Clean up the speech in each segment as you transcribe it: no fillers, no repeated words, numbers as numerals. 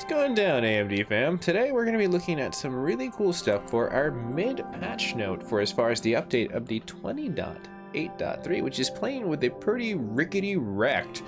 What's going down, AMD fam? Today we're going to be looking at some really cool stuff for our mid-patch note for as far as the update of the 20.8.3, which is playing with a pretty rickety wrecked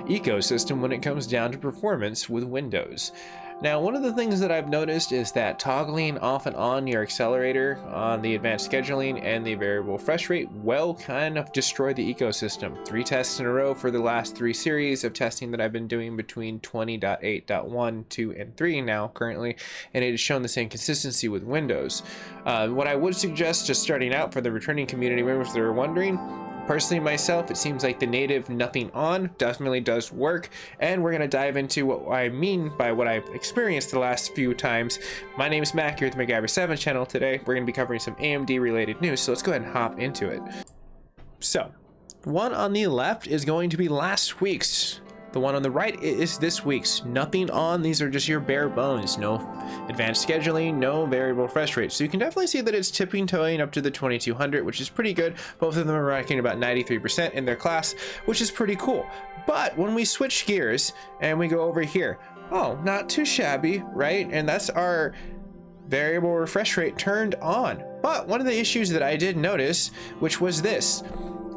ecosystem when it comes down to performance with Windows. Now, one of the things that I've noticed is that toggling off and on your accelerator on the advanced scheduling and the variable refresh rate will kind of destroy the ecosystem. 3 tests in a row for the last 3 series of testing that I've been doing between 20.8.1, 2, and 3 now currently, and it has shown the same consistency with Windows. What I would suggest, just starting out for the returning community members that are wondering, personally myself, it seems like the native nothing on definitely does work, and we're going to dive into what I mean by what I've experienced the last few times. My name is Mac here at the MacGyver7 channel. Today we're going to be covering some AMD related news, so let's go ahead and hop into it. So, one on the left is going to be last week's. The one on the right is this week's. Nothing on. These are just your bare bones. No advanced scheduling, no variable refresh rate. So you can definitely see that it's tipping toeing up to the 2200, which is pretty good. Both of them are ranking about 93% in their class, which is pretty cool. But when we switch gears and we go over here, oh, not too shabby, right? And that's our variable refresh rate turned on. But one of the issues that I did notice, which was this.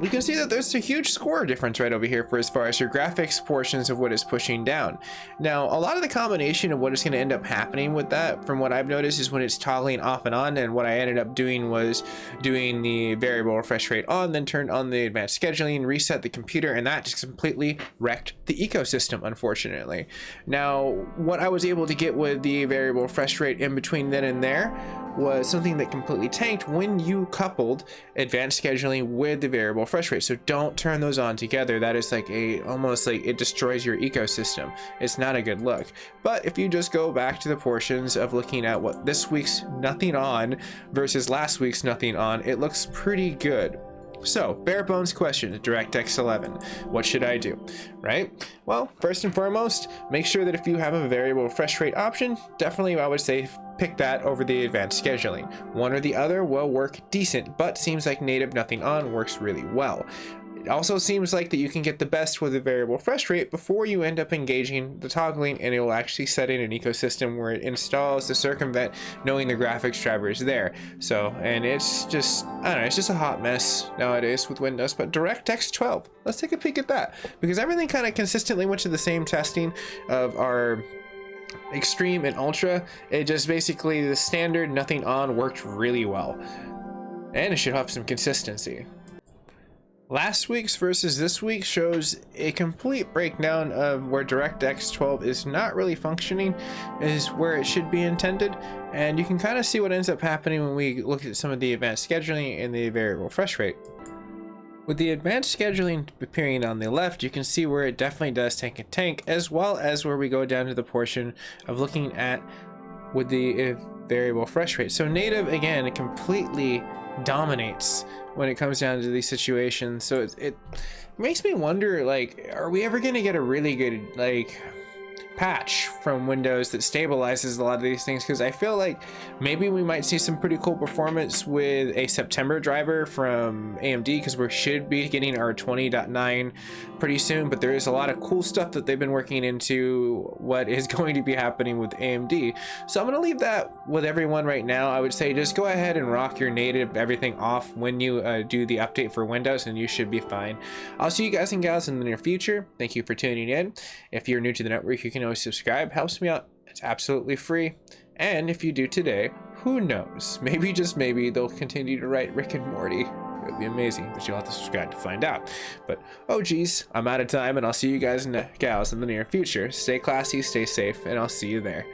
You can see that there's a huge score difference right over here for as far as your graphics portions of what is pushing down. Now, a lot of the combination of what is going to end up happening with that, from what I've noticed, is when it's toggling off and on, and what I ended up doing was doing the variable refresh rate on, then turned on the advanced scheduling, reset the computer, and that just completely wrecked the ecosystem, unfortunately. Now, what I was able to get with the variable refresh rate in between then and there was something that completely tanked when you coupled advanced scheduling with the variable refresh rate. So don't turn those on together. That is like almost like it destroys your ecosystem. It's not a good look. But if you just go back to the portions of looking at what this week's nothing on versus last week's nothing on, it looks pretty good. So, bare bones question, DirectX 11. What should I do, right? Well, first and foremost, make sure that if you have a variable refresh rate option, definitely I would say pick that over the advanced scheduling. One or the other will work decent, but seems like native nothing on works really well. It also seems like that you can get the best with a variable refresh rate before you end up engaging the toggling, and it will actually set in an ecosystem where it installs to circumvent knowing the graphics driver is there. So, and it's just, I don't know, it's just a hot mess nowadays with Windows. But DirectX 12, let's take a peek at that, because everything kind of consistently went to the same testing of our Extreme and Ultra. It just basically, the standard nothing on worked really well, and it should have some consistency. Last week's versus this week shows a complete breakdown of where DirectX 12 is not really functioning, is where it should be intended, and you can kind of see what ends up happening when we look at some of the advanced scheduling and the variable refresh rate. With the advanced scheduling appearing on the left, you can see where it definitely does tank a tank, as well as where we go down to the portion of looking at with the variable refresh rate. So native, again, it completely dominates when it comes down to these situations. So it makes me wonder, like, are we ever gonna get a really good like patch from Windows that stabilizes a lot of these things? Because I feel like maybe we might see some pretty cool performance with a September driver from AMD, because we should be getting our 20.9 pretty soon, but there is a lot of cool stuff that they've been working into what is going to be happening with AMD. So I'm going to leave that with everyone right now. I would say just go ahead and rock your native everything off when you do the update for Windows, and you should be fine. I'll see you guys and gals in the near future. Thank you for tuning in. If you're new to the network, you can always subscribe. Helps me out. It's absolutely free. And if you do today, who knows? Maybe, just maybe, they'll continue to write Rick and Morty. It would be amazing, but you'll have to subscribe to find out. But, oh geez, I'm out of time, and I'll see you guys and gals in the near future. Stay classy, stay safe, and I'll see you there.